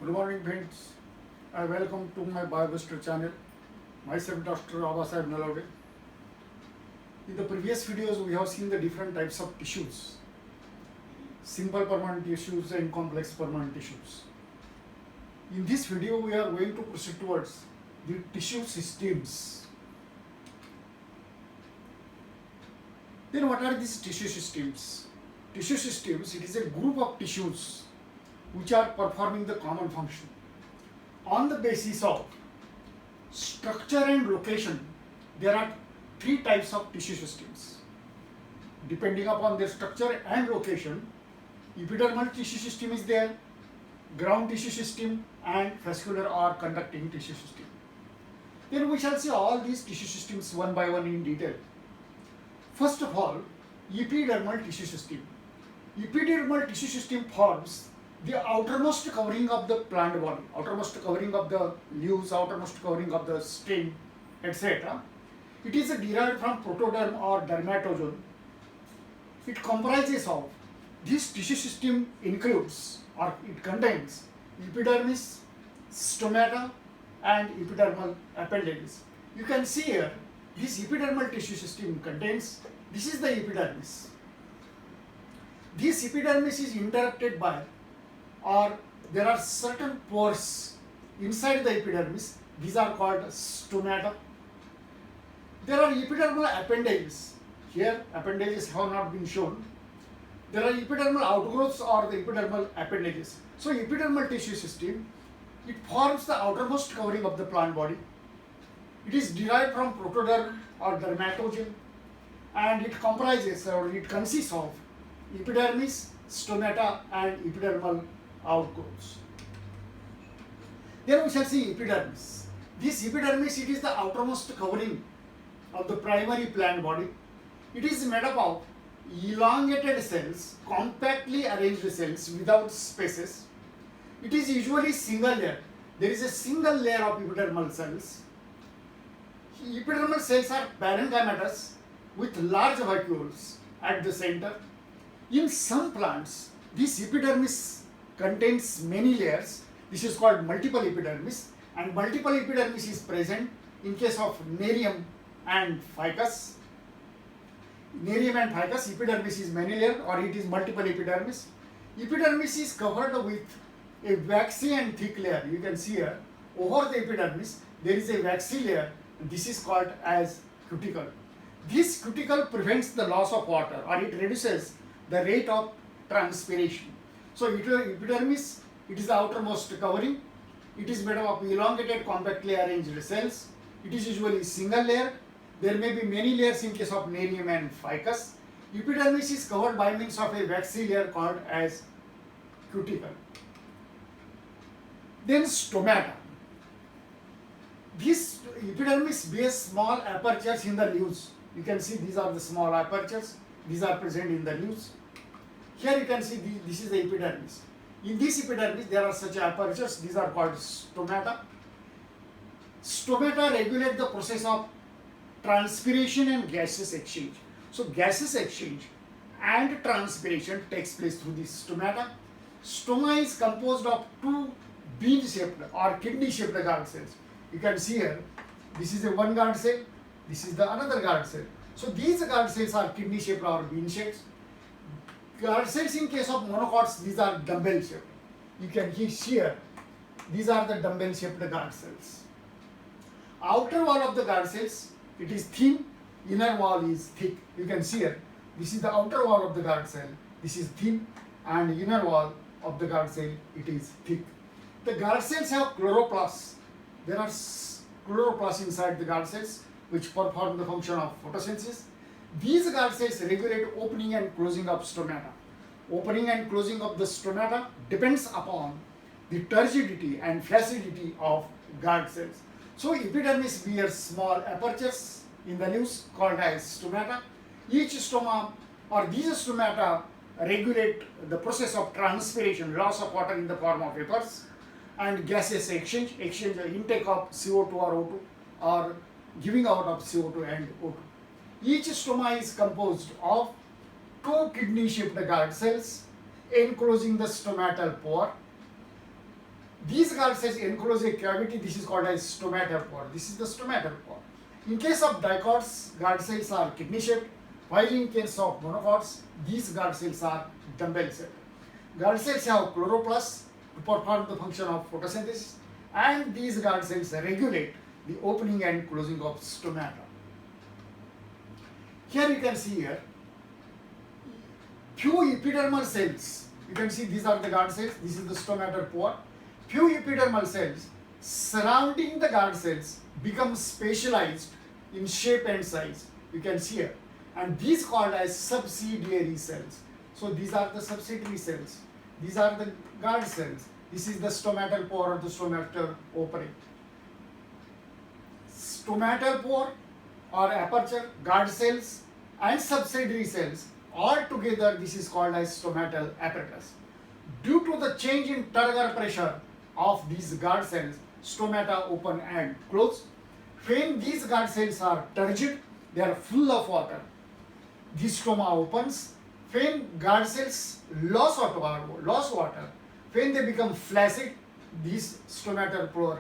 Good morning, friends. Welcome to my BioBuster channel. Myself, Dr. Abasai Nalode. In the previous videos, we have seen the different types of tissues: simple permanent tissues and complex permanent tissues. In this video, we are going to proceed towards the tissue systems. Then, what are these tissue systems? Tissue systems, it is a group of tissues which are performing the common function. On the basis of structure and location, there are three types of tissue systems. Depending upon their structure and location, epidermal tissue system is there, ground tissue system, and vascular or conducting tissue system. Then we shall see all these tissue systems one by one in detail. First of all, epidermal tissue system. Epidermal tissue system forms the outermost covering of the plant body, outermost covering of the leaves, outermost covering of the stem, etc. It is derived from protoderm or dermatozoon. It comprises of, this tissue system includes or it contains epidermis, stomata, and epidermal appendages. You can see here, this epidermal tissue system contains, this is the epidermis. This epidermis is interrupted by, or there are certain pores inside the epidermis. These are called stomata. There are epidermal appendages. Here appendages have not been shown. There are epidermal outgrowths or the epidermal appendages. So epidermal tissue system, it forms the outermost covering of the plant body. It is derived from protoderm or dermatozoon, and it comprises or it consists of epidermis, stomata, and epidermal outgrowths. Then we shall see epidermis. This epidermis, it is the outermost covering of the primary plant body. It is made up of elongated cells, compactly arranged cells without spaces. It is usually single layer. There is a single layer of epidermal cells. Epidermal cells are parenchymatous with large vacuoles at the center. In some plants, this epidermis contains many layers. This is called multiple epidermis, and multiple epidermis is present in case of Nerium and Ficus. Nerium and Ficus, epidermis is many layer or it is multiple epidermis. Epidermis is covered with a waxy and thick layer. You can see here, over the epidermis, there is a waxy layer, and this is called as cuticle. This cuticle prevents the loss of water, or it reduces the rate of transpiration. So epidermis, it is the outermost covering. It is made up of elongated, compactly arranged cells. It is usually single layer. There may be many layers in case of Nerium and Ficus. Epidermis is covered by means of a waxy layer called as cuticle. Then stomata. This epidermis bears small apertures in the leaves. You can see these are the small apertures. These are present in the leaves. Here you can see this is the epidermis. In this epidermis there are such apertures. These are called stomata. Stomata regulate the process of transpiration and gaseous exchange. So gaseous exchange and transpiration takes place through this stomata. Stoma is composed of two bean-shaped or kidney-shaped guard cells. You can see here, this is a one guard cell, this is the another guard cell. So these guard cells are kidney-shaped or bean-shaped. Guard cells in case of monocots, these are dumbbell-shaped. You can see here, these are the dumbbell-shaped guard cells. Outer wall of the guard cells, it is thin, inner wall is thick. You can see here, this is the outer wall of the guard cell, this is thin, and inner wall of the guard cell, it is thick. The guard cells have chloroplasts. There are chloroplasts inside the guard cells which perform the function of photosynthesis. These guard cells regulate opening and closing of stomata. Opening and closing of the stomata depends upon the turgidity and flaccidity of guard cells. So epidermis bears small apertures in the leaves called as stomata. Each stoma or these stomata regulate the process of transpiration, loss of water in the form of vapors, and gaseous exchange, intake of CO2 or O2, or giving out of CO2 and O2. Each stoma is composed of two kidney-shaped guard cells enclosing the stomatal pore. These guard cells enclose a cavity. This is called as stomatopore. This is the stomatopore. In case of dicots, guard cells are kidney shaped, while in case of monocots, these guard cells are dumbbell shaped. Guard cells have chloroplasts to perform the function of photosynthesis, and these guard cells regulate the opening and closing of stomata. Here you can see here few epidermal cells. You can see these are the guard cells. This is the stomatopore. Few epidermal cells surrounding the guard cells become specialized in shape and size. You can see here, and these called as subsidiary cells. So these are the subsidiary cells. These are the guard cells. This is the stomatopore or the stomatopore. Stomatopore or aperture, guard cells and subsidiary cells all together, this is called as stomatal apparatus. Due to the change in turgor pressure of these guard cells, stomata open and close. When these guard cells are turgid, they are full of water. This stoma opens. When guard cells lose water, when they become flaccid, this stomatopore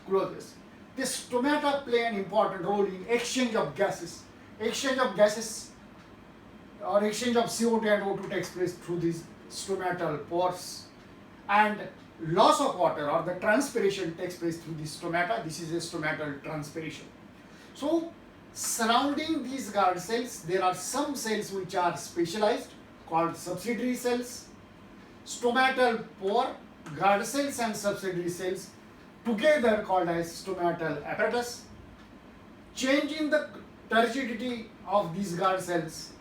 closes. The stomata play an important role in exchange of gases. Exchange of gases or exchange of CO2 and O2 takes place through these stomatal pores, and loss of water or the transpiration takes place through the stomata. This is a stomatal transpiration. So surrounding these guard cells, there are some cells which are specialized called subsidiary cells. Stomatal pore, guard cells and subsidiary cells together called as stomatal apparatus. Change in the turgidity of these guard cells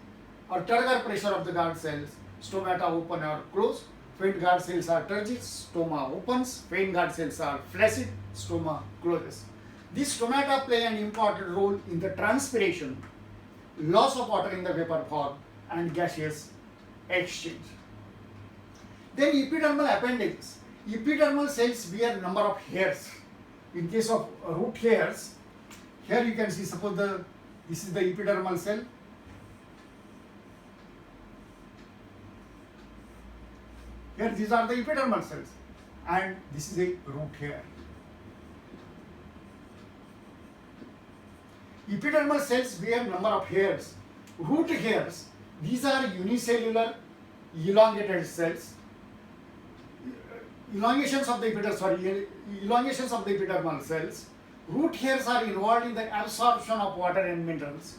or turgor pressure of the guard cells, stomata open or close. When guard cells are turgid, stoma opens. When guard cells are flaccid, stoma closes. These stomata play an important role in the transpiration, loss of water in the vapor form, and gaseous exchange. Then epidermal appendages. Epidermal cells bear number of hairs. In case of root hairs, here you can see, suppose this is the epidermal cell. Here these are the epidermal cells, and this is a root hair. Epidermal cells bear number of hairs. Root hairs, these are unicellular elongated cells. Elongations of the epidermal cells. Root hairs are involved in the absorption of water and minerals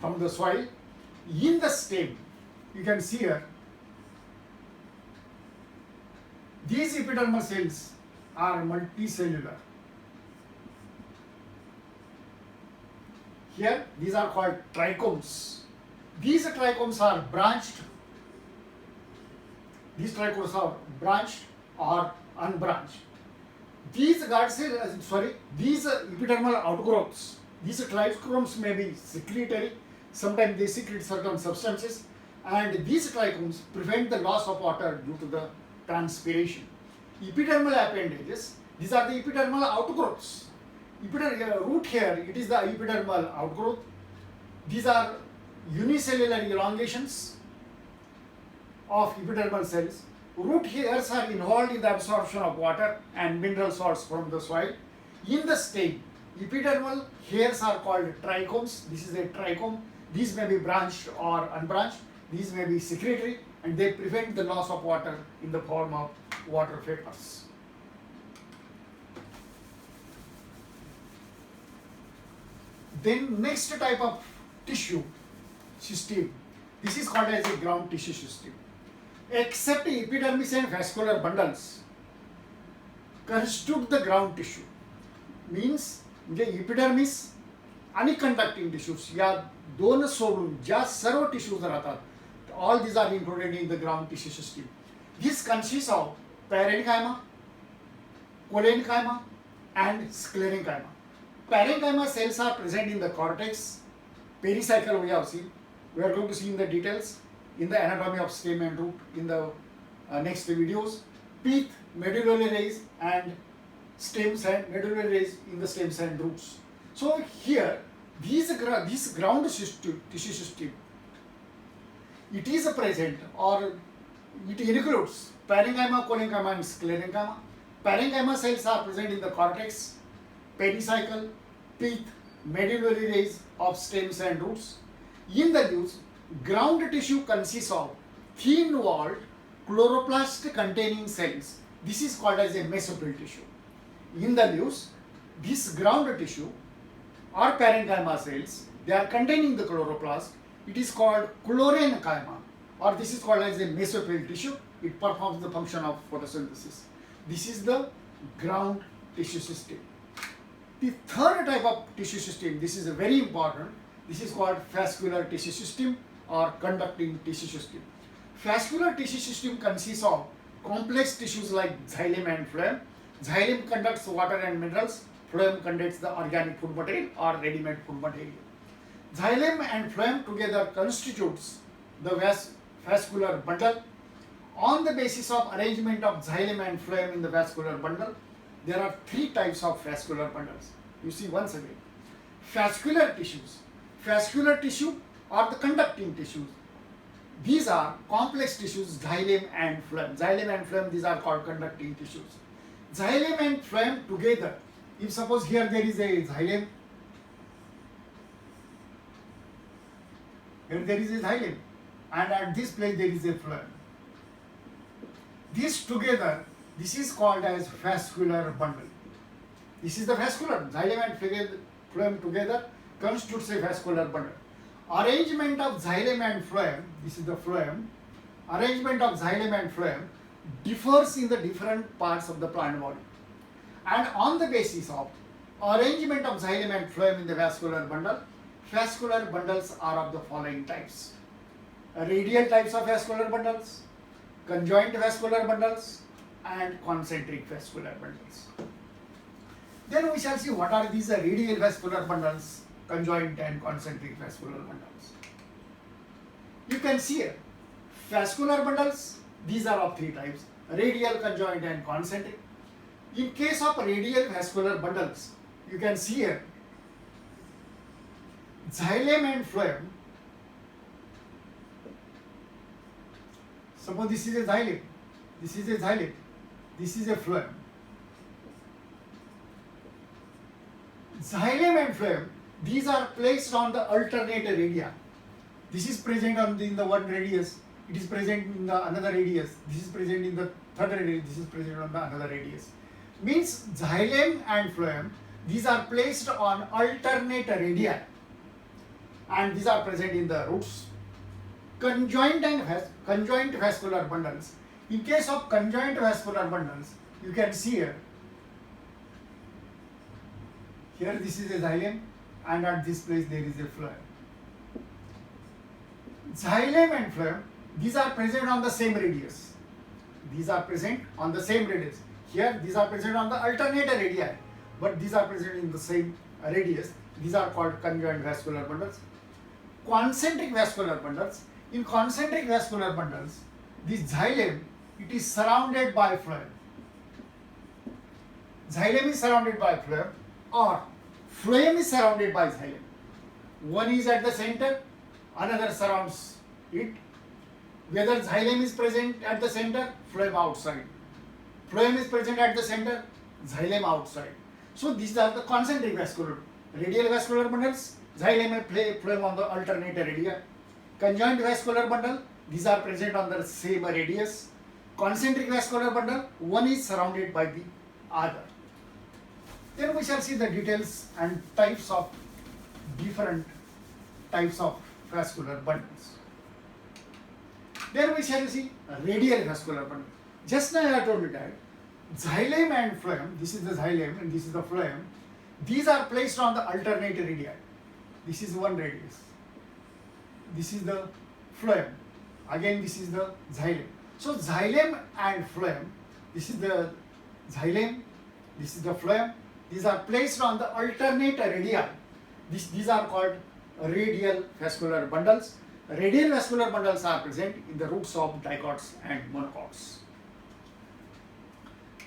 from the soil. In the stem, you can see here, these epidermal cells are multicellular. Here, these are called trichomes. These trichomes are branched. These trichomes are branched or unbranched. These these epidermal outgrowths, these trichomes may be secretory. Sometimes they secrete certain substances, and these trichomes prevent the loss of water due to the transpiration. Epidermal appendages, these are the epidermal outgrowths. Root hair, it is the epidermal outgrowth. These are unicellular elongations of epidermal cells. Root hairs are involved in the absorption of water and mineral salts from the soil. In the stem, epidermal hairs are called trichomes. This is a trichome. These may be branched or unbranched. These may be secretory, and they prevent the loss of water in the form of water vapors. Then next type of tissue system, this is called as a ground tissue system. Except epidermis and vascular bundles constitute the ground tissue. Means म्हणजे epidermis आणि conducting tissues या दोन सोडून ज्या सर्व tissues राहतात, all these are included in the ground tissue system. This consists of parenchyma, collenchyma and sclerenchyma. Parenchyma cells are present in the cortex. Pericycle we have seen. We are going to see in the details in the anatomy of stem and root in the next videos. Pith, medullary rays and stems and medullary rays in the stems and roots. So here, this ground tissue system, it is present or it includes parenchyma, collenchyma and sclerenchyma. Parenchyma cells are present in the cortex, pericycle, pith, medullary rays of stems and roots. In the leaves, ground tissue consists of thin-walled chloroplast containing cells. This is called as a mesophyll tissue. In the leaves, this ground tissue or parenchyma cells, they are containing the chloroplast. It is called chlorenchyma, or this is called as a mesophyll tissue. It performs the function of photosynthesis. This is the ground tissue system. The third type of tissue system, this is very important. This is called vascular tissue system or conducting tissue system. Vascular tissue system consists of complex tissues like xylem and phloem. Xylem conducts water and minerals. Phloem conducts the organic food material or ready-made food material. Xylem and phloem together constitutes the vascular bundle. On the basis of arrangement of xylem and phloem in the vascular bundle, there are three types of vascular bundles. You see once again, vascular tissues. Vascular tissue or the conducting tissues. These are complex tissues, xylem and phloem. Xylem and phloem, these are called conducting tissues. Xylem and phloem together, if suppose here there is a xylem, here there is a xylem, and at this place there is a phloem. These together, this is called as vascular bundle. This is the vascular, xylem and phloem together constitutes a vascular bundle. Arrangement of xylem and phloem, this is the phloem, arrangement of xylem and phloem differs in the different parts of the plant body. And on the basis of arrangement of xylem and phloem in the vascular bundles are of the following types. Radial types of vascular bundles, conjoint vascular bundles, and concentric vascular bundles. Then we shall see what are these radial vascular bundles, conjoint and concentric vascular bundles. You can see here, vascular bundles, these are of three types, radial, conjoint and concentric. In case of radial vascular bundles, you can see here, xylem and phloem. Suppose this is a xylem, this is a xylem, this is a phloem. Xylem and phloem, these are placed on the alternate radii. This is present in the one radius, it is present in the another radius, this is present in the third radius, this is present on the another radius. Means xylem and phloem, these are placed on alternate radii and these are present in the roots. Conjoint vascular bundles. In case of conjoint vascular bundles, you can see here this is a xylem and at this place there is a phloem. Xylem and phloem, these are present on the same radius. These are present on the same radius. Here these are present on the alternate radii, but these are present in the same radius. These are called conjoint vascular bundles. Concentric vascular bundles. In concentric vascular bundles, this xylem, it is surrounded by phloem. Xylem is surrounded by phloem or phloem is surrounded by xylem. One is at the center, another surrounds it. Whether xylem is present at the center, phloem outside. Phloem is present at the center, xylem outside. So these are the concentric vascular. Radial vascular bundles, xylem and phloem on the alternate radii. Conjoint vascular bundle, these are present on the same radius. Concentric vascular bundle, one is surrounded by the other. Then we shall see the details and types of different types of vascular bundles. Then we shall see radial vascular bundle. Just now I told you that xylem and phloem, this is the xylem and this is the phloem, these are placed on the alternate radii. This is one radius. This is the phloem. Again this is the xylem. So xylem and phloem, this is the xylem, this is the phloem. These are placed on the alternate radii. These are called radial vascular bundles. Radial vascular bundles are present in the roots of dicots and monocots.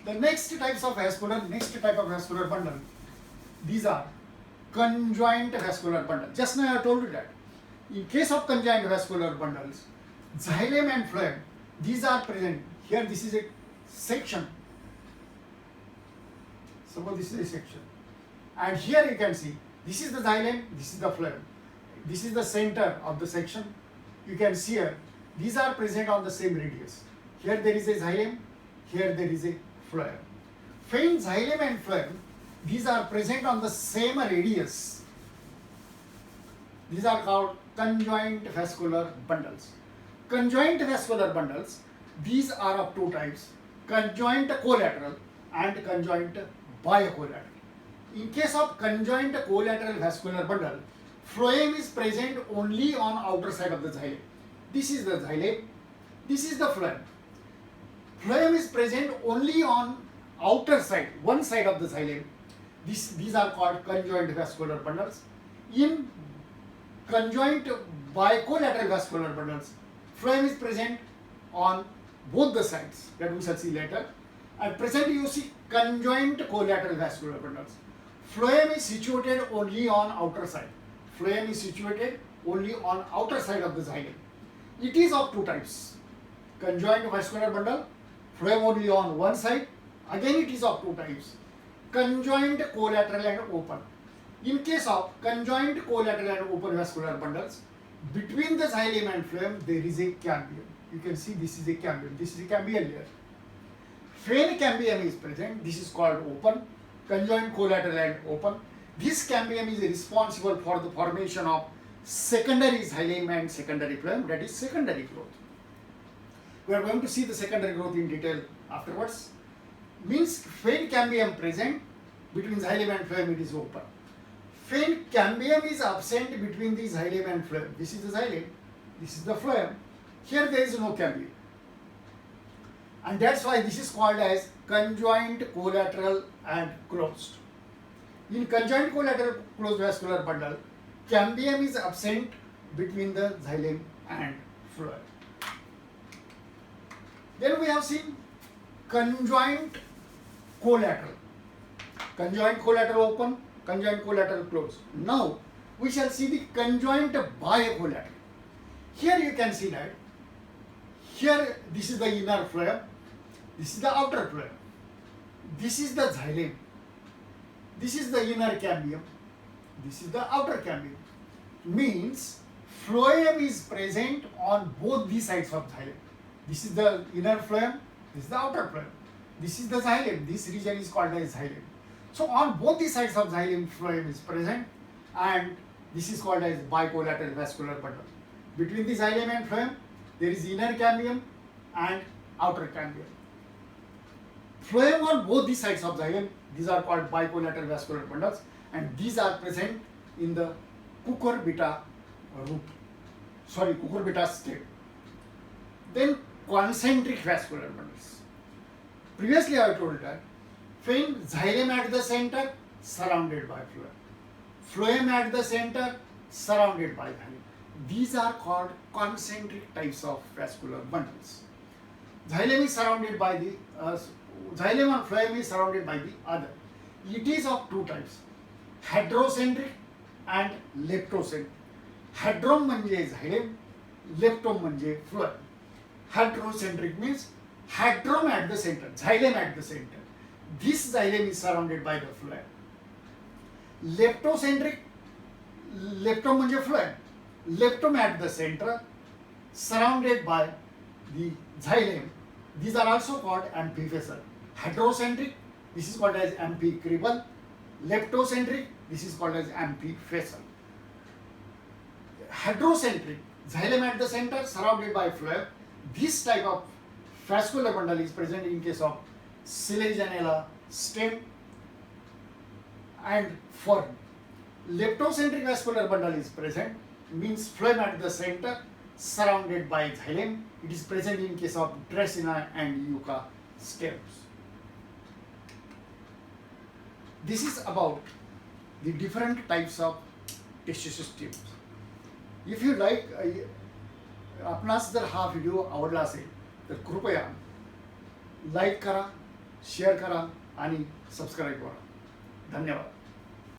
The next type of vascular bundle, these are conjoint vascular bundle. Just now I told you that. In case of conjoint vascular bundles, xylem and phloem, these are present. Here this is a section Suppose this is a section, and here you can see this is the xylem, this is the phloem, this is the center of the section. You can see here these are present on the same radius. Here there is a xylem, here there is a phloem. When xylem and phloem, these are present on the same radius, these are called conjoint vascular bundles. Conjoint vascular bundles, these are of two types, conjoint collateral and conjoint biocollateral. In case of conjoint collateral vascular bundle, phloem is present only on outer side of the xylem. This is the xylem, this is the phloem. Phloem is present only on outer side, one side of the xylem. These are called conjoint vascular bundles. In conjoint bicollateral vascular bundles, phloem is present on both the sides, that we shall see later. At present you see conjoint collateral vascular bundles. Phloem is situated only on outer side. Phloem is situated only on outer side of the xylem. It is of two types. Conjoint vascular bundle, phloem only on one side. Again it is of two types. Conjoint collateral and open. In case of conjoint collateral and open vascular bundles, between the xylem and phloem there is a cambium. You can see this is a cambium. This is a cambial layer. When cambium is present, this is called open. Conjoint collateral and open. This cambium is responsible for the formation of secondary xylem and secondary phloem, that is secondary growth. We are going to see the secondary growth in detail afterwards. Means when cambium present, between xylem and phloem it is open. When cambium is absent between the xylem and phloem, this is the xylem, this is the phloem, here there is no cambium. And that's why this is called as conjoint collateral and closed. In conjoint collateral closed vascular bundle, cambium is absent between the xylem and phloem. Then we have seen conjoint collateral. Conjoint collateral open, conjoint collateral closed. Now we shall see the conjoint biocollateral. Here you can see that here this is the inner phloem, this is the outer phloem, this is the xylem, this is the inner cambium, this is the outer cambium. Means phloem is present on both the sides of xylem. This is the inner phloem, this is the outer phloem. This is the xylem, this region is called as xylem. So on both the sides of xylem, phloem is present, and this is called as bicollateral vascular bundle. Between the xylem and phloem, there is inner cambium and outer cambium. Phloem on both the sides of xylem, these are called bicollateral vascular bundles, and these are present in the cucurbita root, cucurbita state. Then concentric vascular bundles. Previously I told that when xylem at the center, surrounded by phloem. Phloem at the center, surrounded by xylem. These are called concentric types of vascular bundles. Xylem is surrounded by the xylem and phloem is surrounded by the other. It is of two types, heterocentric and leptocentric. Hedrom म्हणजे xylem, leptom म्हणजे phloem. Heterocentric means hedrom at the center, xylem at the center. This xylem is surrounded by the phloem. Leptocentric, leptom म्हणजे phloem. Leptom at the center, surrounded by the xylem. These are also called amphifacial. Heterocentric, this is called as amphicribal. Leptocentric, this is called as amphifacial. Heterocentric, xylem at the center, surrounded by phloem. This type of vascular bundle is present in case of Sileganella stem and fern. Leptocentric vascular bundle is present, means phloem at the center, surrounded by xylem. It is present in case of Dracaena and Yucca stems. This is about the different types of tissue systems. If you like, आपणास जर हा video आवडला असेल तर कृपया like करा, share करा आणि सबस्क्राईब करा. धन्यवाद.